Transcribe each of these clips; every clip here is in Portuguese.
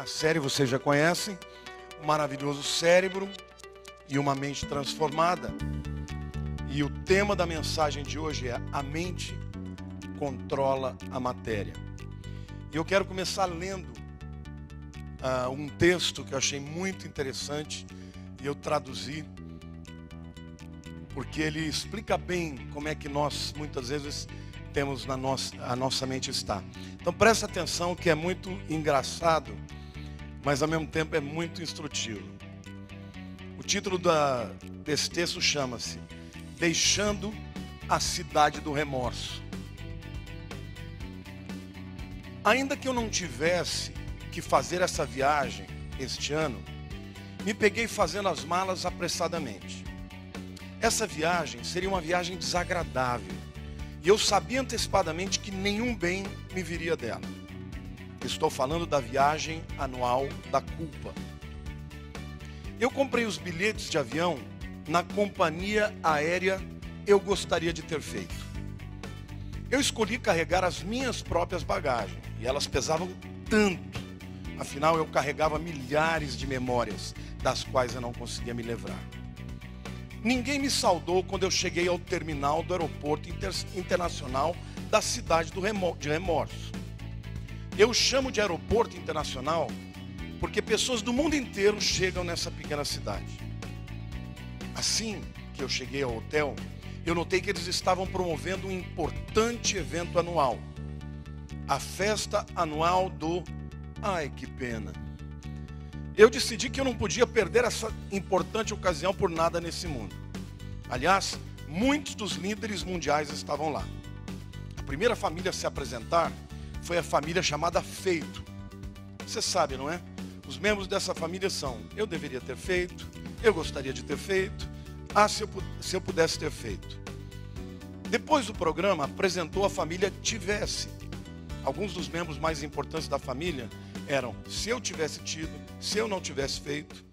série vocês já conhecem, O Maravilhoso Cérebro e uma Mente Transformada. E o tema da mensagem de hoje é: a mente controla a matéria. E eu quero começar lendo um texto que eu achei muito interessante e eu traduzi, porque ele explica bem como é que nós muitas vezes temos a nossa mente está. Então presta atenção, que é muito engraçado, mas ao mesmo tempo é muito instrutivo. O título desse texto chama-se Deixando a Cidade do Remorso. Ainda que eu não tivesse que fazer essa viagem este ano, me peguei fazendo as malas apressadamente. Essa viagem seria uma viagem desagradável, e eu sabia antecipadamente que nenhum bem me viria dela. Estou falando da viagem anual da culpa. Eu comprei os bilhetes de avião na companhia aérea eu gostaria de ter feito. Eu escolhi carregar as minhas próprias bagagens, e elas pesavam tanto. Afinal, eu carregava milhares de memórias, das quais eu não conseguia me livrar. Ninguém me saudou quando eu cheguei ao terminal do aeroporto internacional da cidade de Remorso. Eu chamo de aeroporto internacional porque pessoas do mundo inteiro chegam nessa pequena cidade. Assim que eu cheguei ao hotel, eu notei que eles estavam promovendo um importante evento anual. A festa anual do... Ai, que pena. Eu decidi que eu não podia perder essa importante ocasião por nada nesse mundo. Aliás, muitos dos líderes mundiais estavam lá. A primeira família a se apresentar foi a família chamada Feito. Você sabe, não é? Os membros dessa família são: eu deveria ter feito, eu gostaria de ter feito, se eu pudesse ter feito. Depois do programa, apresentou a família Tivesse. Alguns dos membros mais importantes da família eram: se eu tivesse tido, se eu não tivesse feito.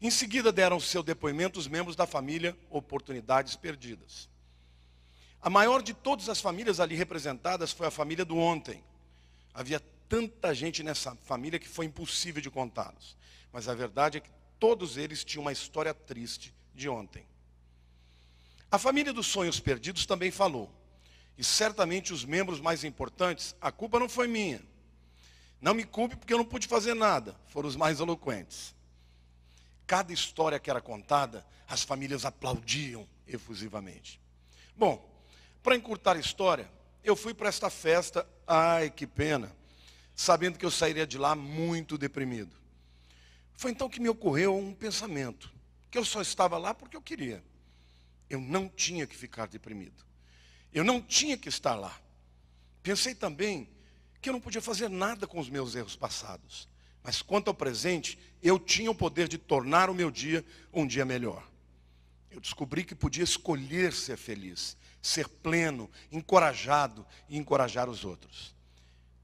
Em seguida deram seu depoimento os membros da família Oportunidades Perdidas. A maior de todas as famílias ali representadas foi a família do ontem. Havia tanta gente nessa família que foi impossível de contá-los. Mas a verdade é que todos eles tinham uma história triste de ontem. A família dos sonhos perdidos também falou. E certamente os membros mais importantes: a culpa não foi minha. Não me culpe porque eu não pude fazer nada. Foram os mais eloquentes. Cada história que era contada, as famílias aplaudiam efusivamente. Bom, para encurtar a história, eu fui para esta festa, ai que pena, sabendo que eu sairia de lá muito deprimido. Foi então que me ocorreu um pensamento, que eu só estava lá porque eu queria. Eu não tinha que ficar deprimido. Eu não tinha que estar lá. Pensei também que eu não podia fazer nada com os meus erros passados. Mas quanto ao presente, eu tinha o poder de tornar o meu dia um dia melhor. Eu descobri que podia escolher ser feliz, ser pleno, encorajado e encorajar os outros.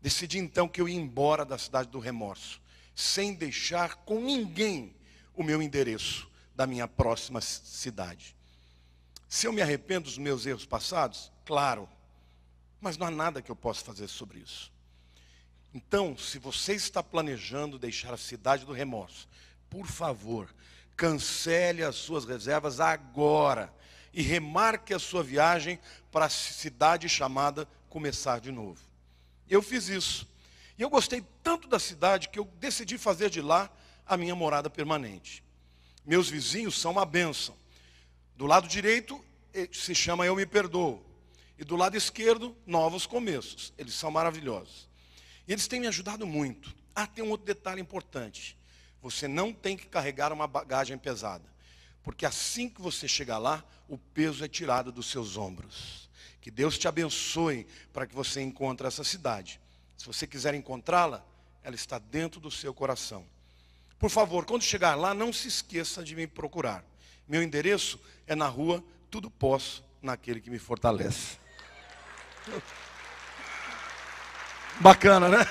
Decidi então que eu ia embora da cidade do remorso, sem deixar com ninguém o meu endereço da minha próxima cidade. Se eu me arrependo dos meus erros passados, claro, mas não há nada que eu possa fazer sobre isso. Então, se você está planejando deixar a cidade do remorso, por favor, cancele as suas reservas agora e remarque a sua viagem para a cidade chamada Começar de Novo. Eu fiz isso. E eu gostei tanto da cidade que eu decidi fazer de lá a minha morada permanente. Meus vizinhos são uma bênção. Do lado direito se chama Eu Me Perdoo. E do lado esquerdo, Novos Começos. Eles são maravilhosos. E eles têm me ajudado muito. Tem um outro detalhe importante. Você não tem que carregar uma bagagem pesada. Porque assim que você chegar lá, o peso é tirado dos seus ombros. Que Deus te abençoe para que você encontre essa cidade. Se você quiser encontrá-la, ela está dentro do seu coração. Por favor, quando chegar lá, não se esqueça de me procurar. Meu endereço é na rua Tudo Posso naquele que me fortalece. Bacana, né?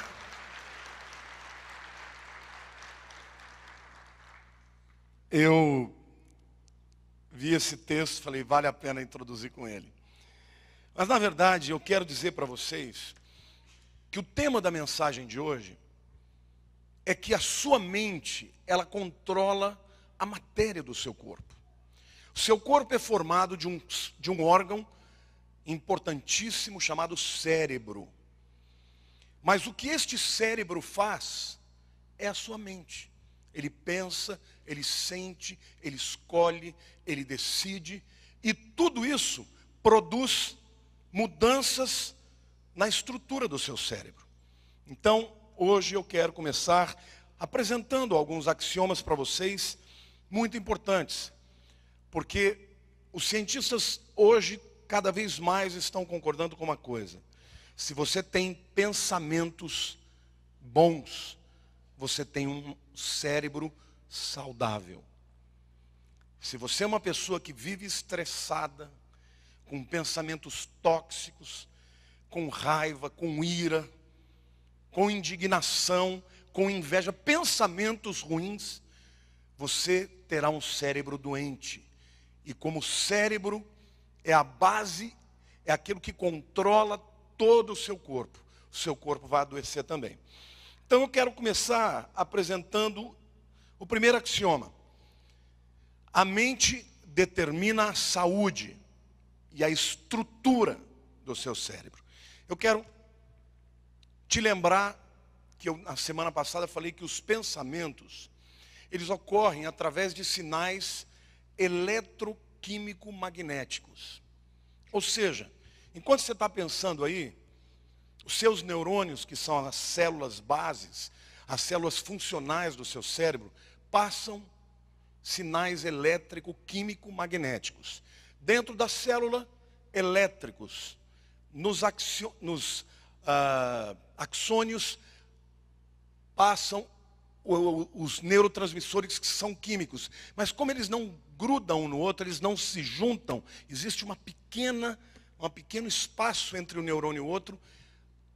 Eu vi esse texto, falei, vale a pena introduzir com ele. Mas na verdade, eu quero dizer para vocês que o tema da mensagem de hoje é que a sua mente, ela controla a matéria do seu corpo. O seu corpo é formado de um órgão importantíssimo chamado cérebro. Mas o que este cérebro faz é a sua mente. Ele pensa, ele sente, ele escolhe, ele decide, e tudo isso produz mudanças na estrutura do seu cérebro. Então, hoje eu quero começar apresentando alguns axiomas para vocês, muito importantes, porque os cientistas hoje cada vez mais estão concordando com uma coisa: se você tem pensamentos bons, você tem um cérebro saudável. Se você é uma pessoa que vive estressada, com pensamentos tóxicos, com raiva, com ira, com indignação, com inveja, pensamentos ruins, você terá um cérebro doente. E como o cérebro é a base, é aquilo que controla todo o seu corpo vai adoecer também. Então eu quero começar apresentando o primeiro axioma. A mente determina a saúde e a estrutura do seu cérebro. Eu quero te lembrar que na semana passada falei que os pensamentos, eles ocorrem através de sinais eletroquímico-magnéticos. Ou seja, enquanto você está pensando aí, os seus neurônios, que são as células bases, as células funcionais do seu cérebro, passam sinais elétrico-químico-magnéticos. Dentro da célula, elétricos. Nos axônios passam os neurotransmissores, que são químicos. Mas como eles não grudam um no outro, eles não se juntam, existe um pequeno espaço entre o neurônio e o outro,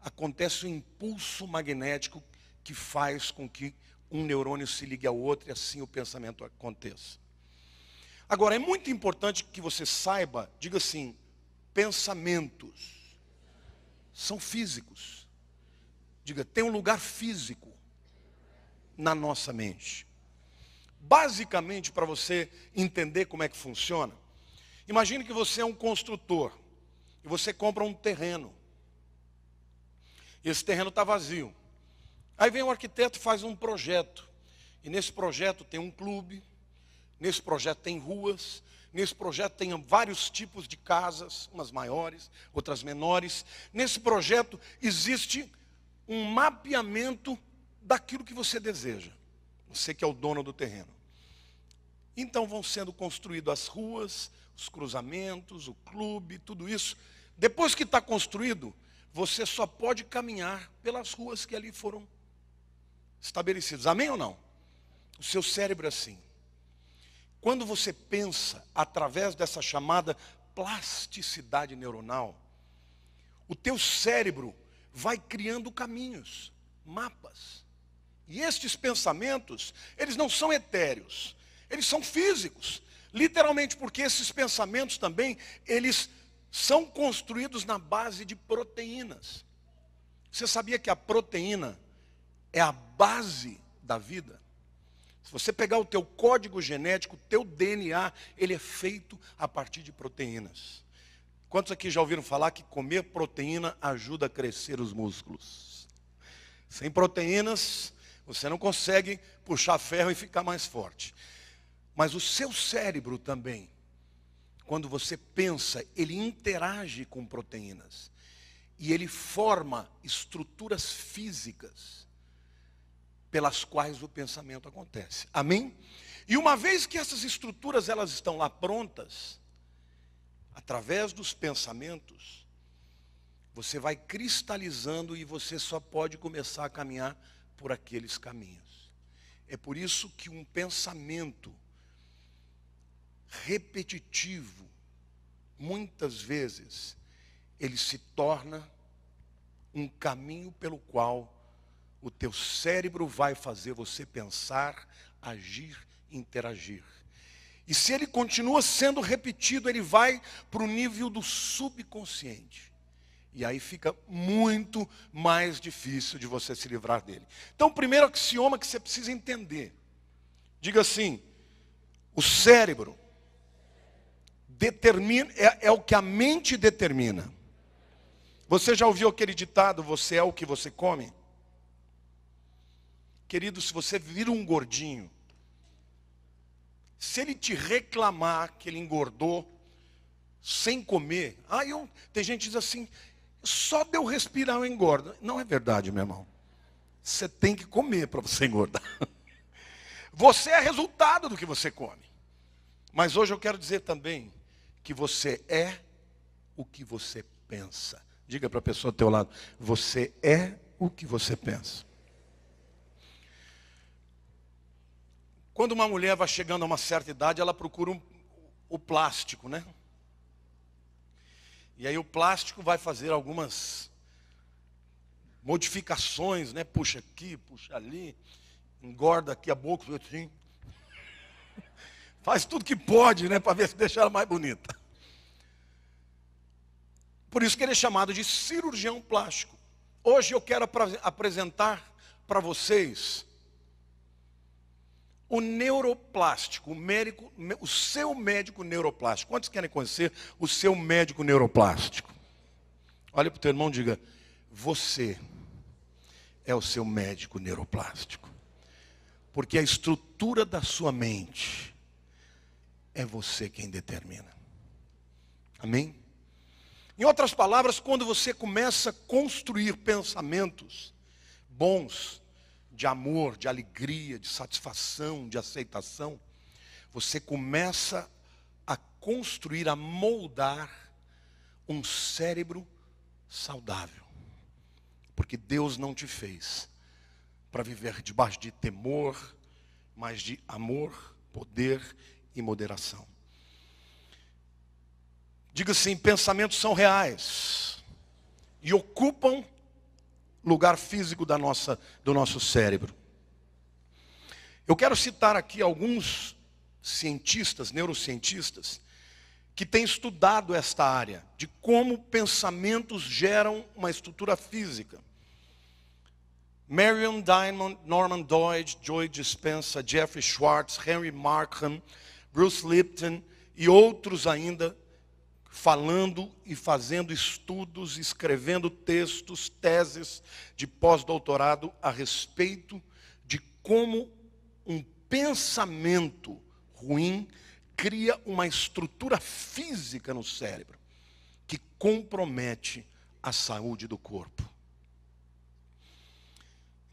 acontece um impulso magnético que faz com que um neurônio se ligue ao outro e assim o pensamento aconteça. Agora, é muito importante que você saiba, diga assim, pensamentos são físicos. Diga, tem um lugar físico na nossa mente. Basicamente, para você entender como é que funciona, imagine que você é um construtor e você compra um terreno. E esse terreno está vazio. Aí vem um arquiteto e faz um projeto. E nesse projeto tem um clube, nesse projeto tem ruas, nesse projeto tem vários tipos de casas, umas maiores, outras menores. Nesse projeto existe um mapeamento daquilo que você deseja. Você que é o dono do terreno. Então vão sendo construídas as ruas, os cruzamentos, o clube, tudo isso. Depois que está construído, você só pode caminhar pelas ruas que ali foram estabelecidas. Amém ou não? O seu cérebro é assim. Quando você pensa através dessa chamada plasticidade neuronal, o teu cérebro vai criando caminhos, mapas. E estes pensamentos, eles não são etéreos, eles são físicos. Literalmente, porque esses pensamentos também, eles são construídos na base de proteínas. Você sabia que a proteína é a base da vida? Se você pegar o teu código genético, o teu DNA, ele é feito a partir de proteínas. Quantos aqui já ouviram falar que comer proteína ajuda a crescer os músculos? Sem proteínas, você não consegue puxar ferro e ficar mais forte. Mas o seu cérebro também, quando você pensa, ele interage com proteínas. E ele forma estruturas físicas pelas quais o pensamento acontece. Amém? E uma vez que essas estruturas elas estão lá prontas, através dos pensamentos, você vai cristalizando e você só pode começar a caminhar por aqueles caminhos. É por isso que um pensamento repetitivo, muitas vezes, ele se torna um caminho pelo qual o teu cérebro vai fazer você pensar, agir, interagir. E se ele continua sendo repetido, ele vai para o nível do subconsciente. E aí fica muito mais difícil de você se livrar dele. Então, o primeiro axioma que você precisa entender. Diga assim, o cérebro determina, é o que a mente determina. Você já ouviu aquele ditado, você é o que você come? Querido, se você vira um gordinho, se ele te reclamar que ele engordou sem comer, tem gente que diz assim, só de eu respirar eu engordo. Não é verdade, meu irmão. Você tem que comer para você engordar. Você é resultado do que você come. Mas hoje eu quero dizer também que você é o que você pensa. Diga para a pessoa ao teu lado, você é o que você pensa. Quando uma mulher vai chegando a uma certa idade, ela procura o plástico, né? E aí o plástico vai fazer algumas modificações, né? Puxa aqui, puxa ali, engorda aqui a boca, assim. Faz tudo que pode, né? Para ver se deixa ela mais bonita. Por isso que ele é chamado de cirurgião plástico. Hoje eu quero apresentar para vocês o neuroplástico, o seu médico neuroplástico. Quantos querem conhecer o seu médico neuroplástico? Olha para o teu irmão e diga, você é o seu médico neuroplástico. Porque a estrutura da sua mente é você quem determina. Amém? Em outras palavras, quando você começa a construir pensamentos bons, de amor, de alegria, de satisfação, de aceitação, você começa a construir, a moldar um cérebro saudável. Porque Deus não te fez para viver debaixo de temor, mas de amor, poder e moderação. Diga assim, pensamentos são reais e ocupam lugar físico do nosso cérebro. Eu quero citar aqui alguns cientistas, neurocientistas, que têm estudado esta área, de como pensamentos geram uma estrutura física. Marion Diamond, Norman Doidge, Joe Dispenza, Jeffrey Schwartz, Henry Markham, Bruce Lipton e outros ainda, falando e fazendo estudos, escrevendo textos, teses de pós-doutorado a respeito de como um pensamento ruim cria uma estrutura física no cérebro que compromete a saúde do corpo.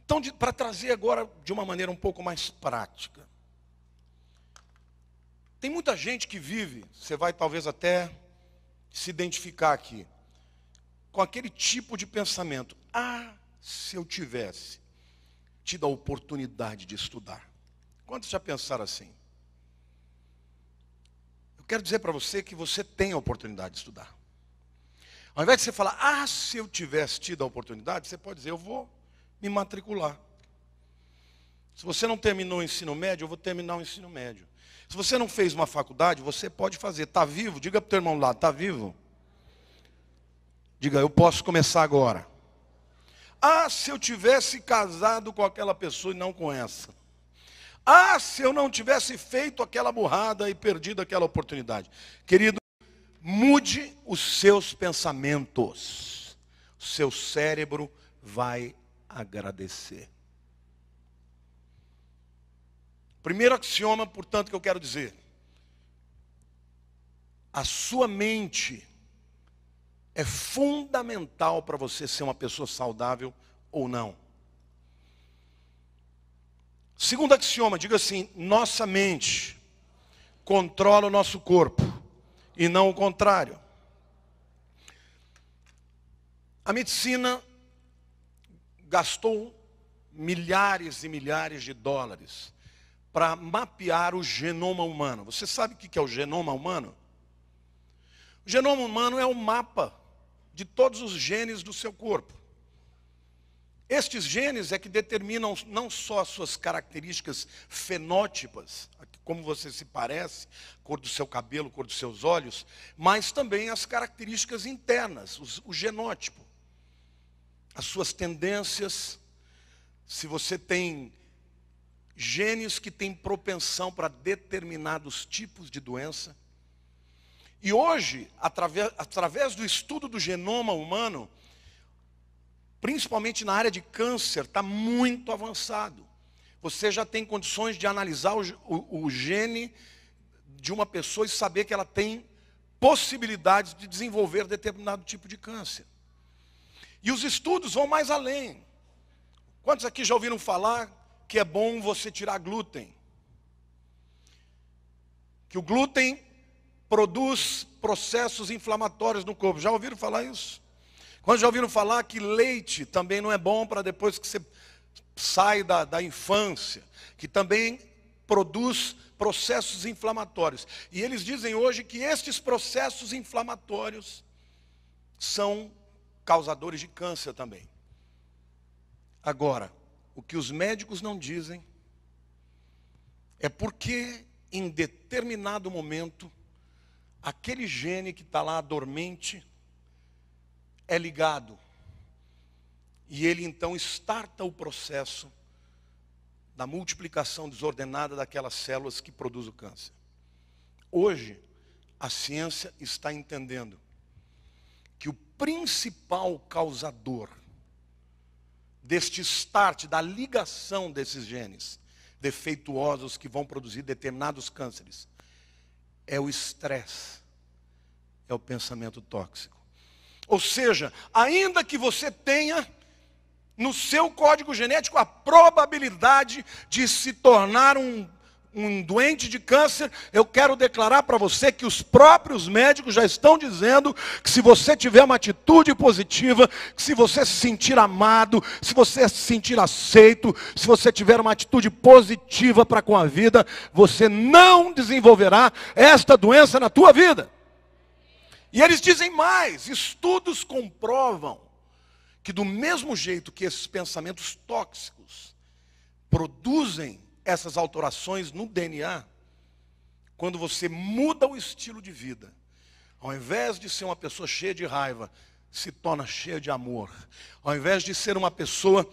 Então, para trazer agora de uma maneira um pouco mais prática, tem muita gente que vive, você vai talvez até se identificar aqui, com aquele tipo de pensamento. Se eu tivesse tido a oportunidade de estudar. Quantos já pensaram assim? Eu quero dizer para você que você tem a oportunidade de estudar. Ao invés de você falar, se eu tivesse tido a oportunidade, você pode dizer, eu vou me matricular. Se você não terminou o ensino médio, eu vou terminar o ensino médio. Se você não fez uma faculdade, você pode fazer. Está vivo? Diga para o teu irmão lá, está vivo? Diga, eu posso começar agora. Se eu tivesse casado com aquela pessoa e não com essa. Se eu não tivesse feito aquela burrada e perdido aquela oportunidade. Querido, mude os seus pensamentos. O seu cérebro vai agradecer. Primeiro axioma, portanto, que eu quero dizer. A sua mente é fundamental para você ser uma pessoa saudável ou não. Segundo axioma, diga assim, nossa mente controla o nosso corpo e não o contrário. A medicina gastou milhares e milhares de dólares para mapear o genoma humano. Você sabe o que é o genoma humano? O genoma humano é o mapa de todos os genes do seu corpo. Estes genes é que determinam não só as suas características fenótipas, como você se parece, cor do seu cabelo, cor dos seus olhos, mas também as características internas, o genótipo, as suas tendências. Se você tem genes que têm propensão para determinados tipos de doença. E hoje, através do estudo do genoma humano, principalmente na área de câncer, está muito avançado. Você já tem condições de analisar o gene de uma pessoa e saber que ela tem possibilidades de desenvolver determinado tipo de câncer. E os estudos vão mais além. Quantos aqui já ouviram falar que é bom você tirar glúten? Que o glúten produz processos inflamatórios no corpo. Já ouviram falar isso? Quantos já ouviram falar que leite também não é bom para depois que você sai da infância? Que também produz processos inflamatórios. E eles dizem hoje que estes processos inflamatórios são causadores de câncer também. Agora, o que os médicos não dizem é porque em determinado momento aquele gene que está lá dormente é ligado. E ele então starta o processo da multiplicação desordenada daquelas células que produzem o câncer. Hoje, a ciência está entendendo que o principal causador deste start, da ligação desses genes defeituosos que vão produzir determinados cânceres, é o estresse, é o pensamento tóxico. Ou seja, ainda que você tenha no seu código genético a probabilidade de se tornar um doente de câncer, eu quero declarar para você que os próprios médicos já estão dizendo que se você tiver uma atitude positiva, que se você se sentir amado, se você se sentir aceito, se você tiver uma atitude positiva para com a vida, você não desenvolverá esta doença na tua vida. E eles dizem mais, estudos comprovam que do mesmo jeito que esses pensamentos tóxicos produzem essas alterações no DNA, quando você muda o estilo de vida, ao invés de ser uma pessoa cheia de raiva, se torna cheia de amor. Ao invés de ser uma pessoa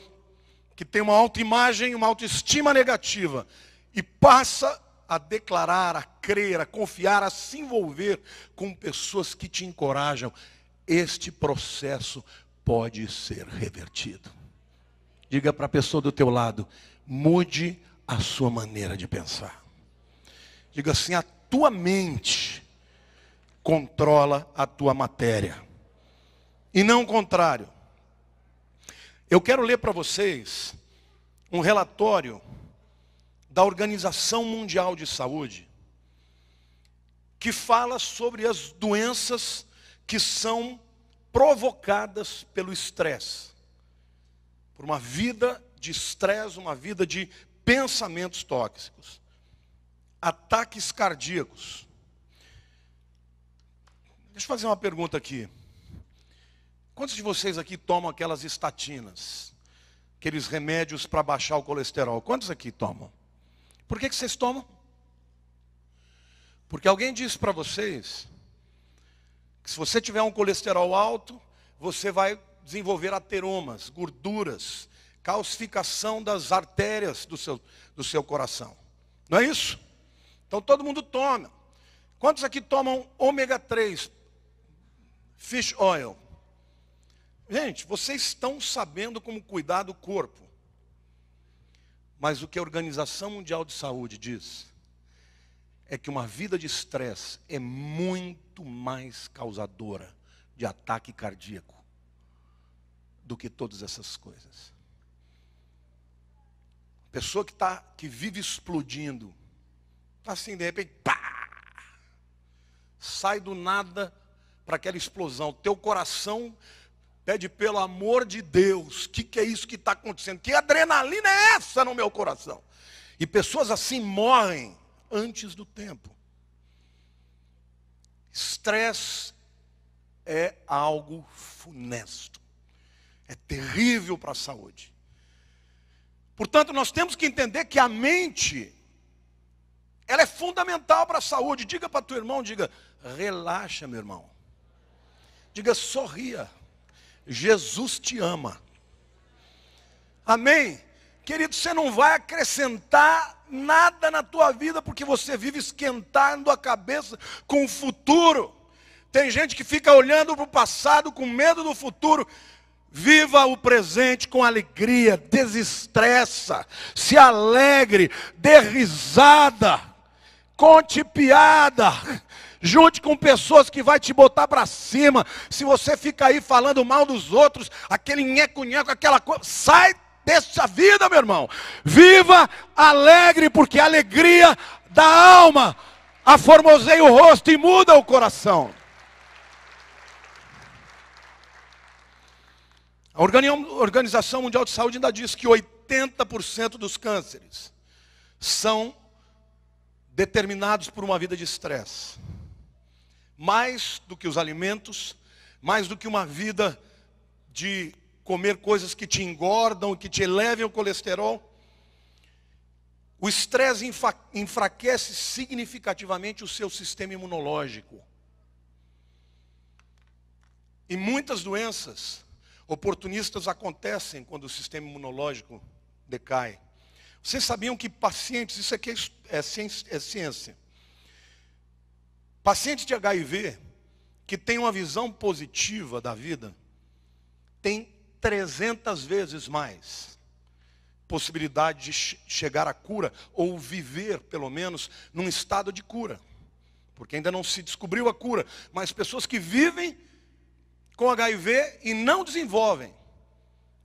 que tem uma autoimagem, uma autoestima negativa, e passa a declarar, a crer, a confiar, a se envolver com pessoas que te encorajam, este processo pode ser revertido. Diga para a pessoa do teu lado, mude a sua maneira de pensar. Diga assim, a tua mente controla a tua matéria. E não o contrário. Eu quero ler para vocês um relatório da Organização Mundial de Saúde, que fala sobre as doenças que são provocadas pelo estresse. Por uma vida de estresse, uma vida de pensamentos tóxicos. Ataques cardíacos. Deixa eu fazer uma pergunta aqui. Quantos de vocês aqui tomam aquelas estatinas? Aqueles remédios para baixar o colesterol? Quantos aqui tomam? Por que vocês tomam? Porque alguém disse para vocês que se você tiver um colesterol alto, você vai desenvolver ateromas, gorduras, calcificação das artérias do seu coração. Não é isso? Então todo mundo toma. Quantos aqui tomam ômega 3? Fish oil. Gente, vocês estão sabendo como cuidar do corpo. Mas o que a Organização Mundial de Saúde diz é que uma vida de estresse é muito mais causadora de ataque cardíaco do que todas essas coisas. Pessoa que vive explodindo, assim de repente, pá, sai do nada para aquela explosão. Teu coração pede pelo amor de Deus, o que é isso que está acontecendo? Que adrenalina é essa no meu coração? E pessoas assim morrem antes do tempo. Estresse é algo funesto. É terrível para a saúde. Portanto, nós temos que entender que a mente, ela é fundamental para a saúde. Diga para teu irmão, diga, relaxa, meu irmão. Diga, sorria. Jesus te ama. Amém? Querido, você não vai acrescentar nada na tua vida, porque você vive esquentando a cabeça com o futuro. Tem gente que fica olhando para o passado com medo do futuro. Viva o presente com alegria, desestressa, se alegre, dê risada, conte piada, junte com pessoas que vai te botar para cima. Se você fica aí falando mal dos outros, aquele nheco-nheco, aquela coisa, sai dessa vida, meu irmão. Viva alegre, porque a alegria da alma aformoseia o rosto e muda o coração. A Organização Mundial de Saúde ainda diz que 80% dos cânceres são determinados por uma vida de estresse. Mais do que os alimentos, mais do que uma vida de comer coisas que te engordam, que te elevem o colesterol. O estresse enfraquece significativamente o seu sistema imunológico. E muitas doenças oportunistas acontecem quando o sistema imunológico decai. Vocês sabiam que pacientes, isso aqui é ciência. Pacientes de HIV que têm uma visão positiva da vida, têm 300 vezes mais possibilidade de chegar à cura, ou viver, pelo menos, num estado de cura. Porque ainda não se descobriu a cura, mas pessoas que vivem com HIV e não desenvolvem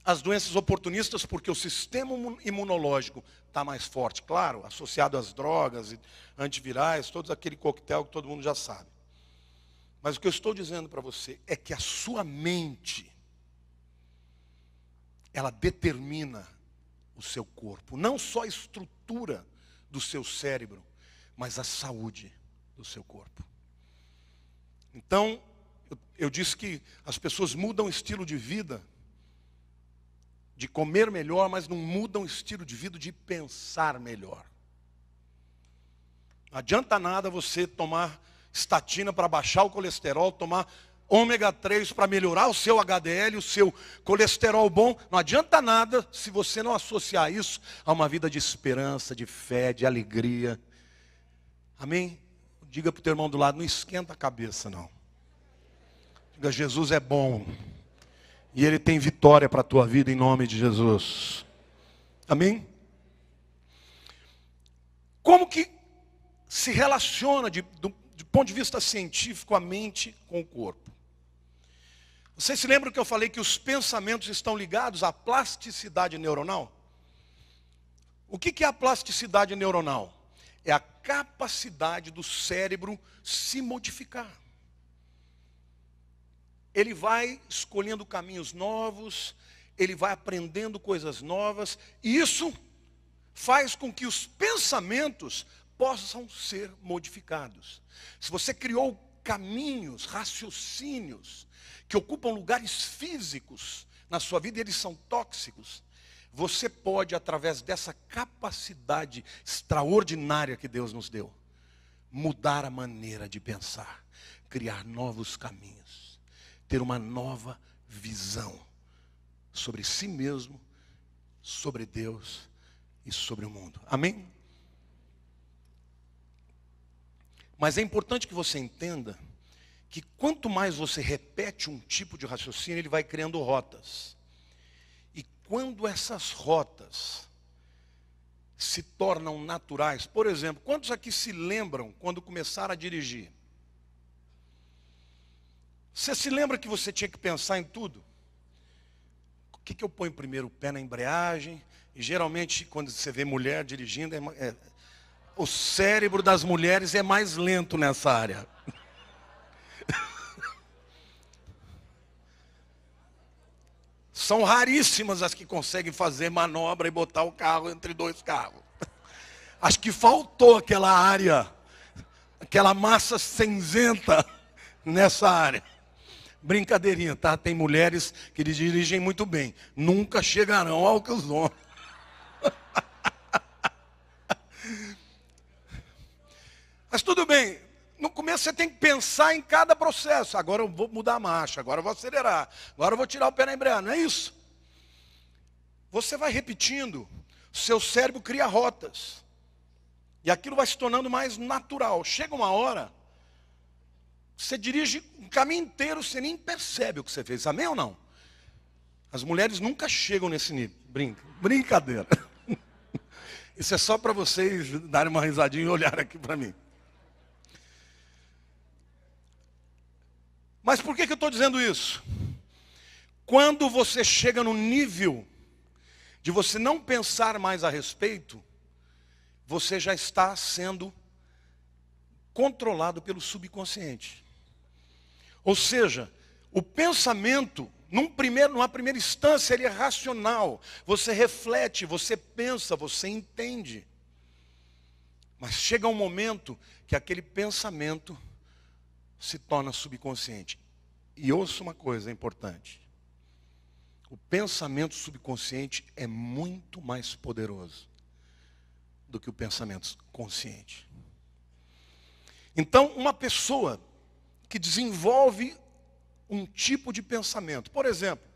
as doenças oportunistas, porque o sistema imunológico está mais forte, claro, associado às drogas, antivirais, todo aquele coquetel que todo mundo já sabe. Mas o que eu estou dizendo para você é que a sua mente, ela determina o seu corpo, não só a estrutura do seu cérebro, mas a saúde do seu corpo. Então, eu disse que as pessoas mudam o estilo de vida, de comer melhor, mas não mudam o estilo de vida de pensar melhor. Não adianta nada você tomar estatina para baixar o colesterol, tomar ômega 3 para melhorar o seu HDL, o seu colesterol bom. Não adianta nada se você não associar isso a uma vida de esperança, de fé, de alegria. Amém? Diga para o teu irmão do lado, não esquenta a cabeça não. Diga, Jesus é bom. E Ele tem vitória para a tua vida em nome de Jesus. Amém? Como que se relaciona do ponto de vista científico a mente com o corpo? Vocês se lembram que eu falei que os pensamentos estão ligados à plasticidade neuronal? O que é a plasticidade neuronal? É a capacidade do cérebro se modificar. Ele vai escolhendo caminhos novos, ele vai aprendendo coisas novas, e isso faz com que os pensamentos possam ser modificados. Se você criou caminhos, raciocínios, que ocupam lugares físicos na sua vida e eles são tóxicos, você pode, através dessa capacidade extraordinária que Deus nos deu, mudar a maneira de pensar, criar novos caminhos, ter uma nova visão sobre si mesmo, sobre Deus e sobre o mundo. Amém? Mas é importante que você entenda que quanto mais você repete um tipo de raciocínio, ele vai criando rotas. E quando essas rotas se tornam naturais, por exemplo, quantos aqui se lembram quando começaram a dirigir? Você se lembra que você tinha que pensar em tudo? O que eu ponho primeiro? O pé na embreagem? E geralmente, quando você vê mulher dirigindo, o cérebro das mulheres é mais lento nessa área. São raríssimas as que conseguem fazer manobra e botar o carro entre dois carros. Acho que faltou aquela área, aquela massa cinzenta nessa área. Brincadeirinha, tá? Tem mulheres que dirigem muito bem. Nunca chegarão ao que os homens. Mas tudo bem, no começo você tem que pensar em cada processo. Agora eu vou mudar a marcha, agora eu vou acelerar, agora eu vou tirar o pé na embreagem, não é isso? Você vai repetindo, seu cérebro cria rotas. E aquilo vai se tornando mais natural. Chega uma hora, você dirige um caminho inteiro, você nem percebe o que você fez. Amém ou não? As mulheres nunca chegam nesse nível. Brincadeira. Isso é só para vocês darem uma risadinha e olhar aqui para mim. Mas por que eu estou dizendo isso? Quando você chega no nível de você não pensar mais a respeito, você já está sendo controlado pelo subconsciente. Ou seja, o pensamento, numa primeira instância, ele é racional. Você reflete, você pensa, você entende. Mas chega um momento que aquele pensamento se torna subconsciente. E ouça uma coisa importante. O pensamento subconsciente é muito mais poderoso do que o pensamento consciente. Então, uma pessoa que desenvolve um tipo de pensamento, por exemplo,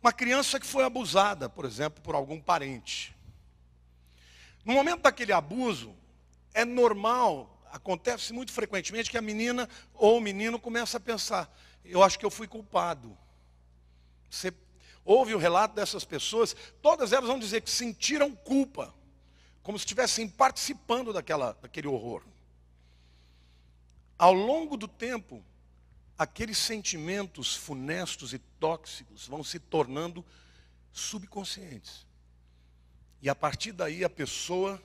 uma criança que foi abusada, por exemplo, por algum parente. No momento daquele abuso, é normal, acontece muito frequentemente que a menina ou o menino começa a pensar, eu acho que eu fui culpado. Você ouve o relato dessas pessoas, todas elas vão dizer que sentiram culpa, como se estivessem participando daquele horror. Ao longo do tempo, aqueles sentimentos funestos e tóxicos vão se tornando subconscientes. E a partir daí a pessoa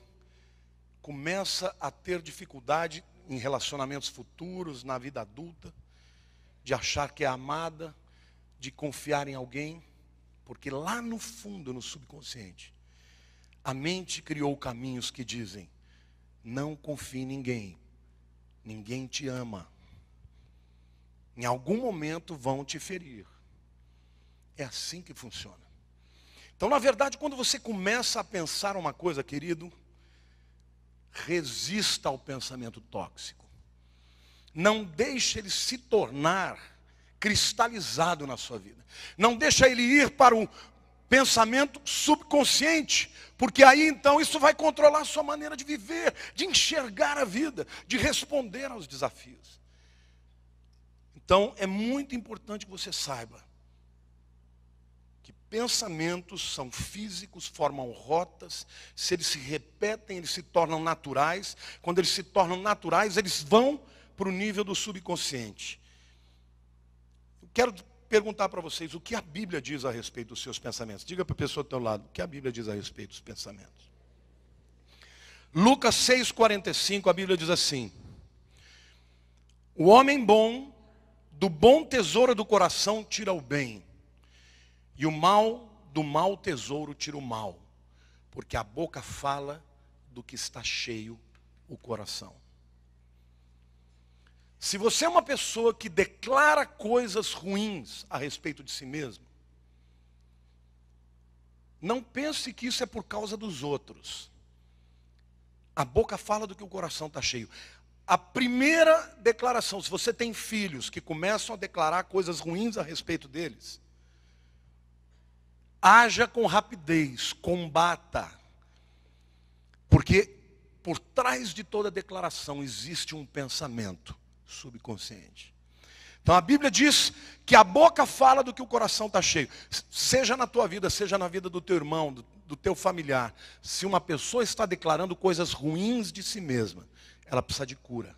começa a ter dificuldade em relacionamentos futuros, na vida adulta, de achar que é amada, de confiar em alguém, porque lá no fundo, no subconsciente, a mente criou caminhos que dizem, não confie em ninguém, ninguém te ama. Em algum momento vão te ferir. É assim que funciona. Então, na verdade, quando você começa a pensar uma coisa, querido, resista ao pensamento tóxico. Não deixe ele se tornar cristalizado na sua vida. Não deixa ele ir para um pensamento subconsciente, porque aí então isso vai controlar a sua maneira de viver, de enxergar a vida, de responder aos desafios. Então é muito importante que você saiba que pensamentos são físicos, formam rotas, se eles se repetem, eles se tornam naturais. Quando eles se tornam naturais, eles vão para o nível do subconsciente. Quero perguntar para vocês o que a Bíblia diz a respeito dos seus pensamentos. Diga para a pessoa do teu lado, o que a Bíblia diz a respeito dos pensamentos. Lucas 6,45, a Bíblia diz assim: o homem bom, do bom tesouro do coração tira o bem, e o mal, do mau tesouro tira o mal, porque a boca fala do que está cheio o coração. Se você é uma pessoa que declara coisas ruins a respeito de si mesmo, não pense que isso é por causa dos outros. A boca fala do que o coração está cheio. A primeira declaração, se você tem filhos que começam a declarar coisas ruins a respeito deles, haja com rapidez, combata. Porque por trás de toda declaração existe um pensamento subconsciente. Então a Bíblia diz que a boca fala do que o coração está cheio. Seja na tua vida, seja na vida do teu irmão, do teu familiar. Se uma pessoa está declarando coisas ruins de si mesma, ela precisa de cura.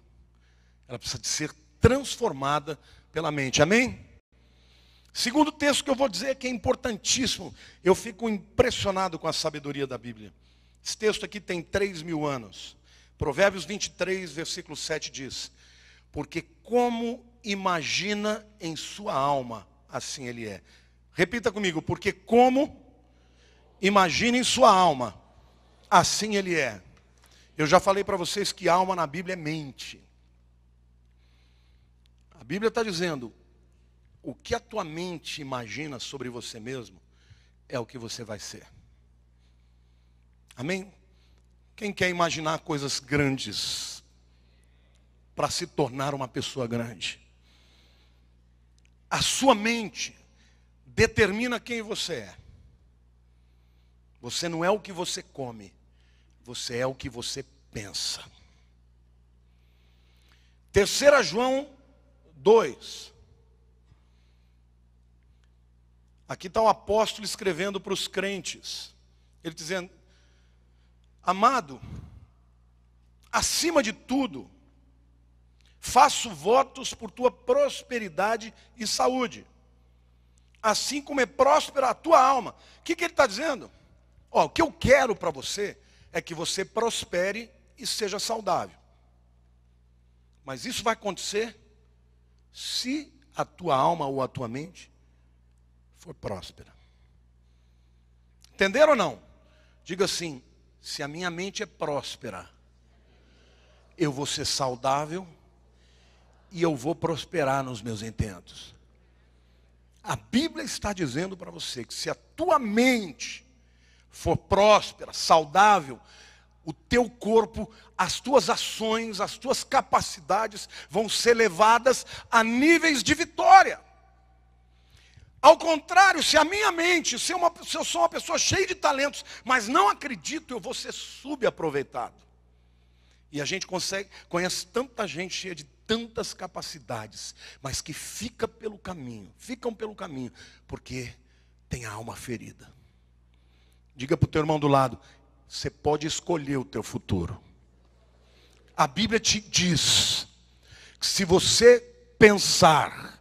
Ela precisa de ser transformada pela mente. Amém? Segundo texto que eu vou dizer que é importantíssimo. Eu fico impressionado com a sabedoria da Bíblia. Esse texto aqui tem 3.000 anos. Provérbios 23, versículo 7 diz: porque como imagina em sua alma, assim ele é. Repita comigo, porque como imagina em sua alma, assim ele é. Eu já falei para vocês que alma na Bíblia é mente. A Bíblia está dizendo, o que a tua mente imagina sobre você mesmo, é o que você vai ser. Amém? Quem quer imaginar coisas grandes para se tornar uma pessoa grande? A sua mente determina quem você é. Você não é o que você come, você é o que você pensa. 3 João 2. Aqui está o apóstolo escrevendo para os crentes. Ele dizendo: amado, acima de tudo, faço votos por tua prosperidade e saúde, assim como é próspera a tua alma. O que ele está dizendo? O que eu quero para você é que você prospere e seja saudável. Mas isso vai acontecer se a tua alma ou a tua mente for próspera. Entenderam ou não? Diga assim: se a minha mente é próspera, eu vou ser saudável e eu vou prosperar nos meus intentos. A Bíblia está dizendo para você que se a tua mente for próspera, saudável, o teu corpo, as tuas ações, as tuas capacidades vão ser levadas a níveis de vitória. Ao contrário, se a minha mente, se eu sou uma pessoa cheia de talentos, mas não acredito, eu vou ser subaproveitado. E a gente conhece tanta gente cheia de tantas capacidades, mas que ficam pelo caminho, porque tem a alma ferida. Diga para o teu irmão do lado: você pode escolher o teu futuro. A Bíblia te diz que se você pensar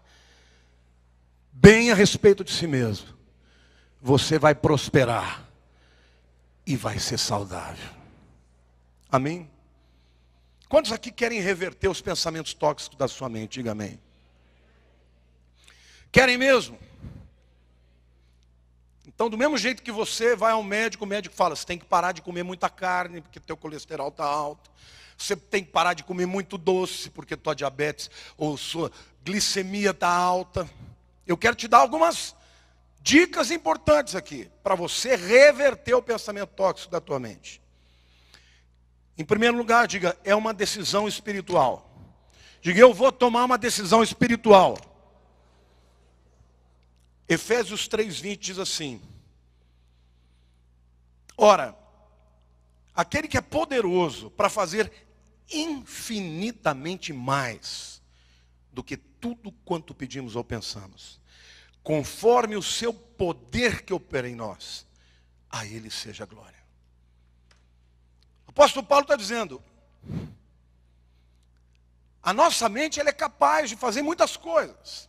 bem a respeito de si mesmo, você vai prosperar e vai ser saudável. Amém? Quantos aqui querem reverter os pensamentos tóxicos da sua mente? Diga amém. Querem mesmo? Então, do mesmo jeito que você vai ao médico, o médico fala: você tem que parar de comer muita carne, porque teu colesterol está alto. Você tem que parar de comer muito doce, porque tua diabetes ou sua glicemia está alta. Eu quero te dar algumas dicas importantes aqui, para você reverter o pensamento tóxico da tua mente. Em primeiro lugar, diga: é uma decisão espiritual. Diga: eu vou tomar uma decisão espiritual. Efésios 3:20 diz assim: ora, aquele que é poderoso para fazer infinitamente mais do que tudo quanto pedimos ou pensamos, conforme o seu poder que opera em nós, a ele seja a glória. O apóstolo Paulo está dizendo: a nossa mente ela é capaz de fazer muitas coisas.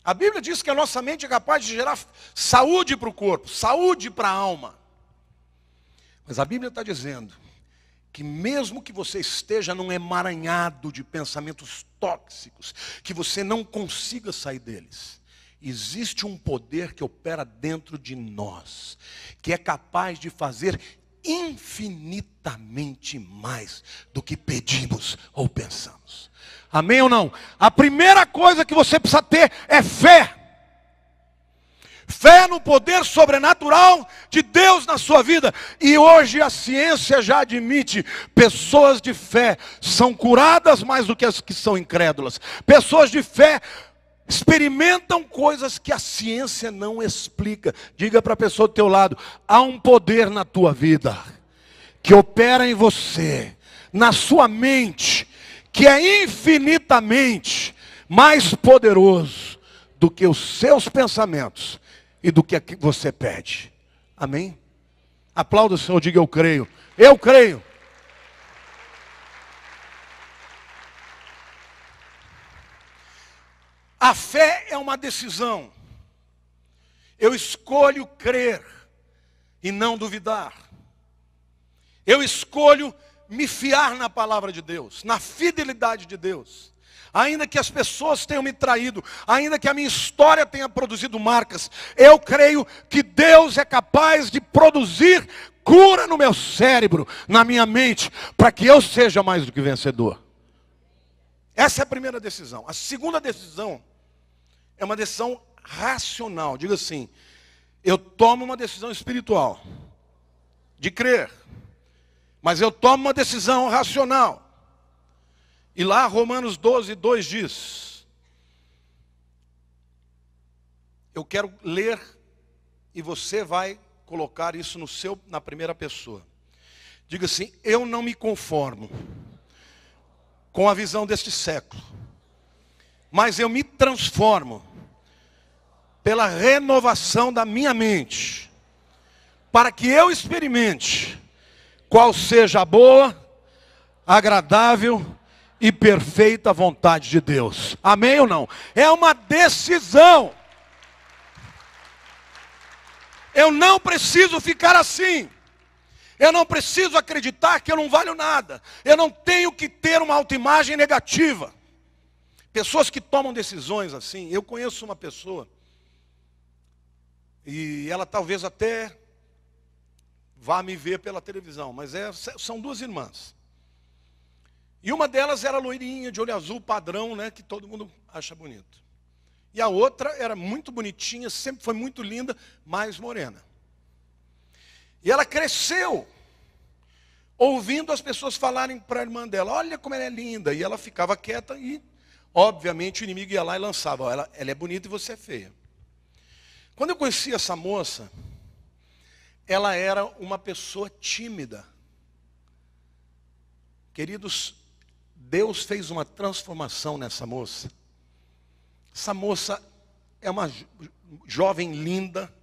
A Bíblia diz que a nossa mente é capaz de gerar saúde para o corpo, saúde para a alma. Mas a Bíblia está dizendo que mesmo que você esteja num emaranhado de pensamentos tóxicos, que você não consiga sair deles, existe um poder que opera dentro de nós, que é capaz de fazer infinitamente mais do que pedimos ou pensamos. Amém ou não? A primeira coisa que você precisa ter é fé. Fé no poder sobrenatural de Deus na sua vida. E hoje a ciência já admite: pessoas de fé são curadas mais do que as que são incrédulas. Pessoas de fé experimentam coisas que a ciência não explica. Diga para a pessoa do teu lado: há um poder na tua vida, que opera em você, na sua mente, que é infinitamente mais poderoso do que os seus pensamentos e do que você pede. Amém? Aplauda o Senhor, diga: eu creio. Eu creio. A fé é uma decisão. Eu escolho crer e não duvidar. Eu escolho me fiar na palavra de Deus, na fidelidade de Deus. Ainda que as pessoas tenham me traído, ainda que a minha história tenha produzido marcas, eu creio que Deus é capaz de produzir cura no meu cérebro, na minha mente, para que eu seja mais do que vencedor. Essa é a primeira decisão. A segunda decisão é uma decisão racional. Diga assim: eu tomo uma decisão espiritual de crer, mas eu tomo uma decisão racional. E lá Romanos 12:2 diz, eu quero ler e você vai colocar isso na primeira pessoa. Diga assim: eu não me conformo com a visão deste século, mas eu me transformo pela renovação da minha mente, para que eu experimente qual seja a boa, agradável e perfeita vontade de Deus. Amém ou não? É uma decisão. Eu não preciso ficar assim. Eu não preciso acreditar que eu não valho nada. Eu não tenho que ter uma autoimagem negativa. Pessoas que tomam decisões assim, eu conheço uma pessoa, e ela talvez até vá me ver pela televisão, mas são duas irmãs. E uma delas era loirinha, de olho azul, padrão, né, que todo mundo acha bonito. E a outra era muito bonitinha, sempre foi muito linda, mais morena. E ela cresceu ouvindo as pessoas falarem para a irmã dela: olha como ela é linda. E ela ficava quieta e, obviamente, o inimigo ia lá e lançava: ela é bonita e você é feia. Quando eu conheci essa moça, ela era uma pessoa tímida. Queridos, Deus fez uma transformação nessa moça. Essa moça é uma jovem linda,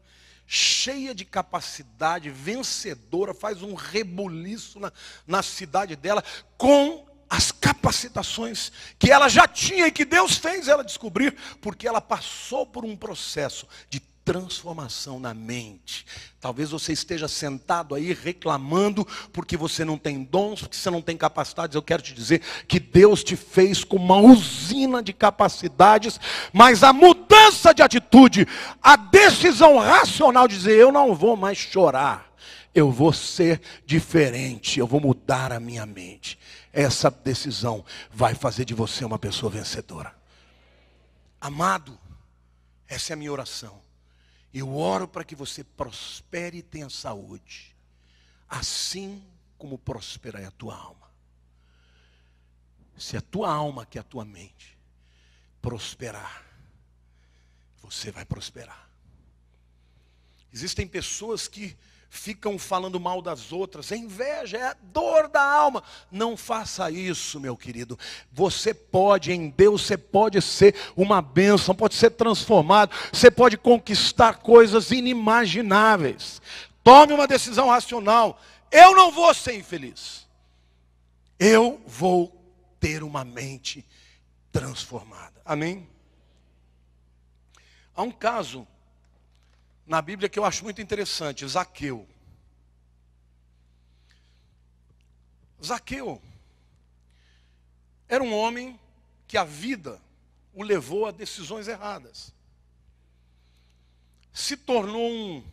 cheia de capacidade, vencedora, faz um rebuliço na cidade dela, com as capacitações que ela já tinha e que Deus fez ela descobrir, porque ela passou por um processo de transformação na mente. Talvez você esteja sentado aí reclamando porque você não tem dons, porque você não tem capacidades. Eu quero te dizer que Deus te fez com uma usina de capacidades, mas a mudança de atitude, a decisão racional de dizer: eu não vou mais chorar, eu vou ser diferente, eu vou mudar a minha mente. Essa decisão vai fazer de você uma pessoa vencedora. Amado, essa é a minha oração. Eu oro para que você prospere e tenha saúde, assim como prospera a tua alma. Se a tua alma, que é a tua mente, prosperar, você vai prosperar. Existem pessoas que ficam falando mal das outras, é inveja, é a dor da alma. Não faça isso, meu querido. Você pode, em Deus, você pode ser uma bênção, pode ser transformado, você pode conquistar coisas inimagináveis. Tome uma decisão racional: eu não vou ser infeliz, eu vou ter uma mente transformada. Amém? Há um caso na Bíblia que eu acho muito interessante: Zaqueu. Zaqueu era um homem que a vida o levou a decisões erradas. Se tornou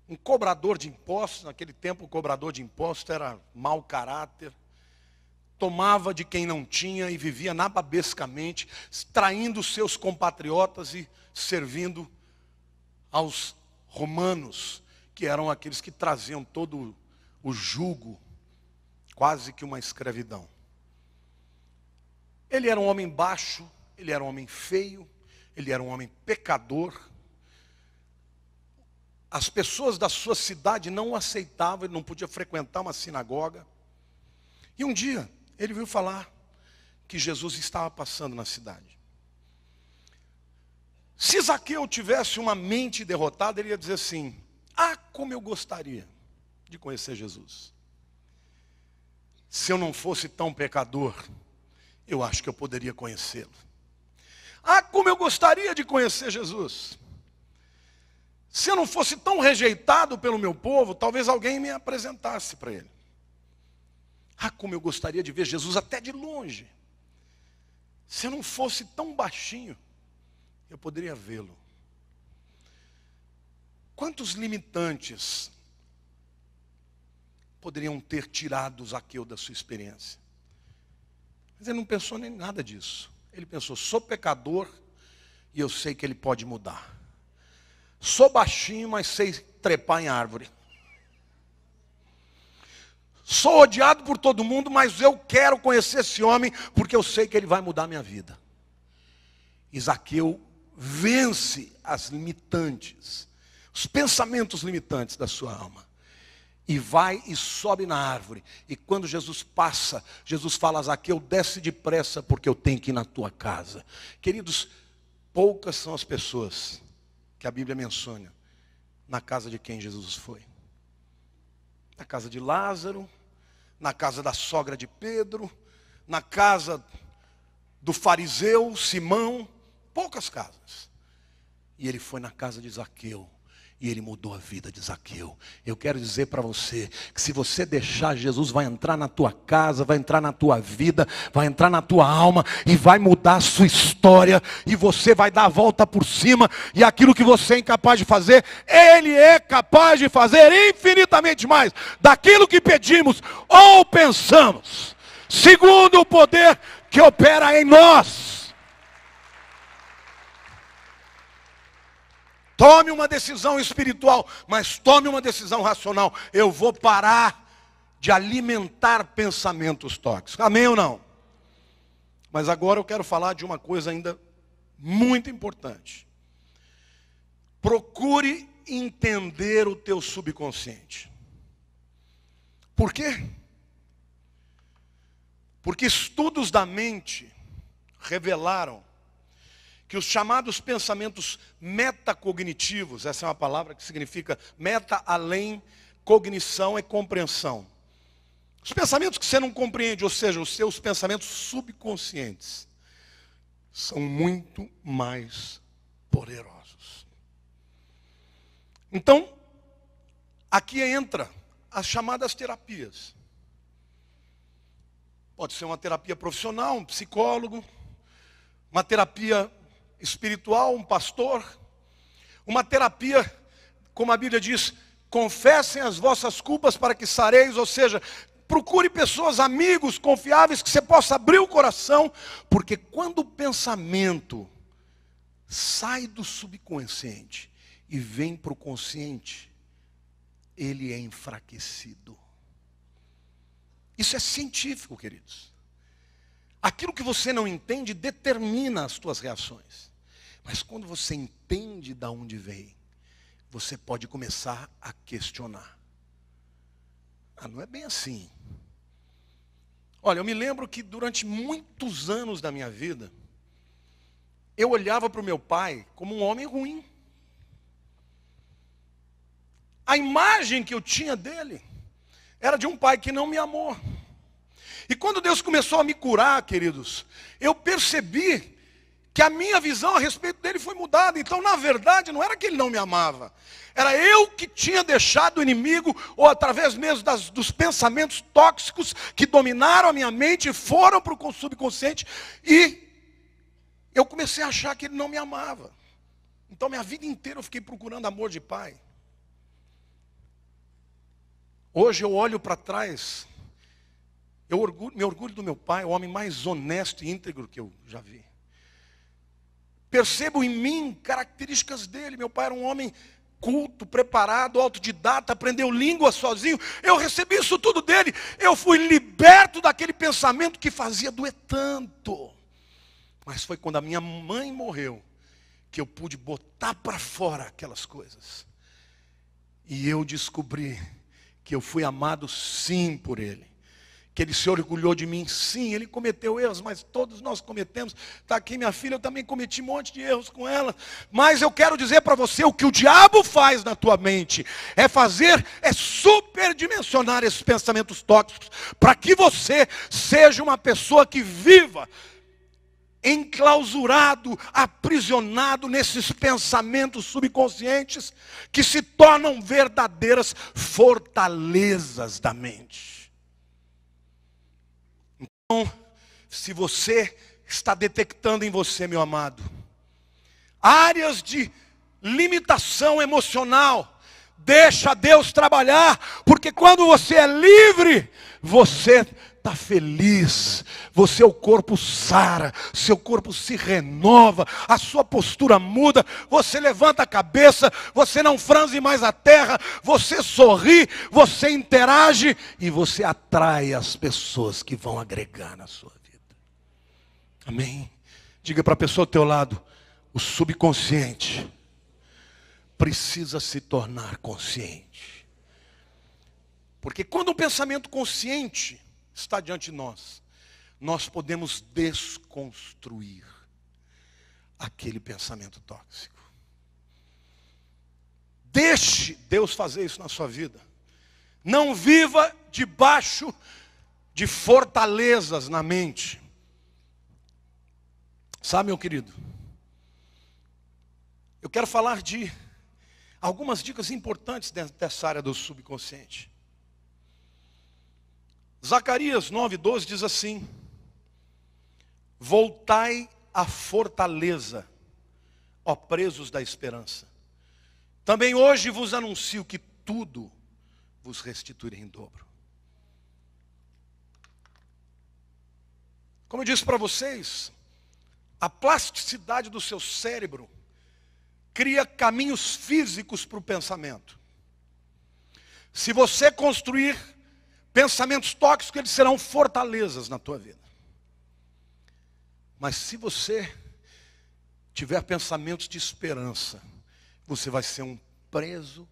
um cobrador de impostos. Naquele tempo o cobrador de impostos era mau caráter, tomava de quem não tinha e vivia nababescamente, traindo seus compatriotas e servindo aos romanos, que eram aqueles que traziam todo o jugo, quase que uma escravidão. Ele era um homem baixo, ele era um homem feio, ele era um homem pecador. As pessoas da sua cidade não o aceitavam, ele não podia frequentar uma sinagoga. E um dia ele viu falar que Jesus estava passando na cidade. Se Zaqueu tivesse uma mente derrotada, ele ia dizer assim: ah, como eu gostaria de conhecer Jesus. Se eu não fosse tão pecador, eu acho que eu poderia conhecê-lo. Ah, como eu gostaria de conhecer Jesus. Se eu não fosse tão rejeitado pelo meu povo, talvez alguém me apresentasse para ele. Ah, como eu gostaria de ver Jesus até de longe. Se eu não fosse tão baixinho, eu poderia vê-lo. Quantos limitantes poderiam ter tirado Zaqueu da sua experiência? Mas ele não pensou nem nada disso. Ele pensou: sou pecador e eu sei que ele pode mudar. Sou baixinho, mas sei trepar em árvore. Sou odiado por todo mundo, mas eu quero conhecer esse homem, porque eu sei que ele vai mudar a minha vida. E Zaqueu vence as limitantes, os pensamentos limitantes da sua alma. E vai e sobe na árvore. E quando Jesus passa, Jesus fala a Zaqueu, desce depressa, porque eu tenho que ir na tua casa. Queridos, poucas são as pessoas que a Bíblia menciona na casa de quem Jesus foi. Na casa de Lázaro, na casa da sogra de Pedro, na casa do fariseu Simão, poucas casas. E ele foi na casa de Zaqueu. E ele mudou a vida de Zaqueu. Eu quero dizer para você que se você deixar, Jesus vai entrar na tua casa, vai entrar na tua vida, vai entrar na tua alma e vai mudar a sua história. E você vai dar a volta por cima. E aquilo que você é incapaz de fazer, Ele é capaz de fazer infinitamente mais daquilo que pedimos ou pensamos, segundo o poder que opera em nós. Tome uma decisão espiritual, mas tome uma decisão racional. Eu vou parar de alimentar pensamentos tóxicos. Amém ou não? Mas agora eu quero falar de uma coisa ainda muito importante. Procure entender o teu subconsciente. Por quê? Porque estudos da mente revelaram que os chamados pensamentos metacognitivos, essa é uma palavra que significa meta, além, cognição é compreensão. Os pensamentos que você não compreende, ou seja, os seus pensamentos subconscientes, são muito mais poderosos. Então, aqui entra as chamadas terapias. Pode ser uma terapia profissional, um psicólogo, uma terapia espiritual, um pastor, uma terapia, como a Bíblia diz, confessem as vossas culpas para que sareis, ou seja, procure pessoas, amigos, confiáveis, que você possa abrir o coração, porque quando o pensamento sai do subconsciente e vem para o consciente, ele é enfraquecido. Isso é científico, queridos. Aquilo que você não entende determina as tuas reações. Mas quando você entende de onde vem, você pode começar a questionar. Não é bem assim. Olha, eu me lembro que durante muitos anos da minha vida, eu olhava para o meu pai como um homem ruim. A imagem que eu tinha dele era de um pai que não me amou. E quando Deus começou a me curar, queridos, eu percebi que a minha visão a respeito dele foi mudada. Então, na verdade, não era que ele não me amava. Era eu que tinha deixado o inimigo, ou através mesmo dos pensamentos tóxicos que dominaram a minha mente, foram para o subconsciente, e eu comecei a achar que ele não me amava. Então, minha vida inteira eu fiquei procurando amor de pai. Hoje eu olho para trás, me orgulho do meu pai, o homem mais honesto e íntegro que eu já vi. Percebo em mim características dele. Meu pai era um homem culto, preparado, autodidata, aprendeu língua sozinho. Eu recebi isso tudo dele. Eu fui liberto daquele pensamento que fazia doer tanto. Mas foi quando a minha mãe morreu que eu pude botar para fora aquelas coisas. E eu descobri que eu fui amado sim por ele. Que ele se orgulhou de mim, sim, ele cometeu erros, mas todos nós cometemos. Está aqui minha filha, eu também cometi um monte de erros com ela. Mas eu quero dizer para você, o que o diabo faz na tua mente, é superdimensionar esses pensamentos tóxicos, para que você seja uma pessoa que viva enclausurado, aprisionado nesses pensamentos subconscientes, que se tornam verdadeiras fortalezas da mente. Então, se você está detectando em você, meu amado, áreas de limitação emocional, deixa Deus trabalhar, porque quando você é livre, você está feliz, o corpo sara, seu corpo se renova, a sua postura muda, você levanta a cabeça, você não franze mais a terra, você sorri, você interage e você atrai as pessoas que vão agregar na sua vida. Amém? Diga para a pessoa ao teu lado, o subconsciente precisa se tornar consciente. Porque quando um pensamento consciente está diante de nós, nós podemos desconstruir aquele pensamento tóxico. Deixe Deus fazer isso na sua vida. Não viva debaixo de fortalezas na mente. Sabe, meu querido, eu quero falar de algumas dicas importantes dessa área do subconsciente. Zacarias 9:12 diz assim: voltai à fortaleza, ó presos da esperança. Também hoje vos anuncio que tudo vos restituirei em dobro. Como eu disse para vocês, a plasticidade do seu cérebro cria caminhos físicos para o pensamento. Se você construir pensamentos tóxicos, eles serão fortalezas na tua vida. Mas se você tiver pensamentos de esperança, você vai ser um preso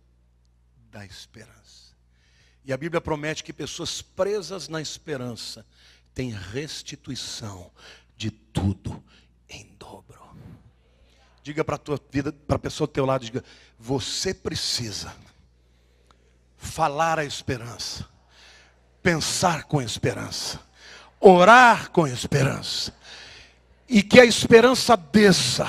da esperança. E a Bíblia promete que pessoas presas na esperança têm restituição de tudo em dobro. Diga para a tua vida, para a pessoa do teu lado, diga: você precisa falar a esperança, pensar com esperança, orar com esperança, e que a esperança desça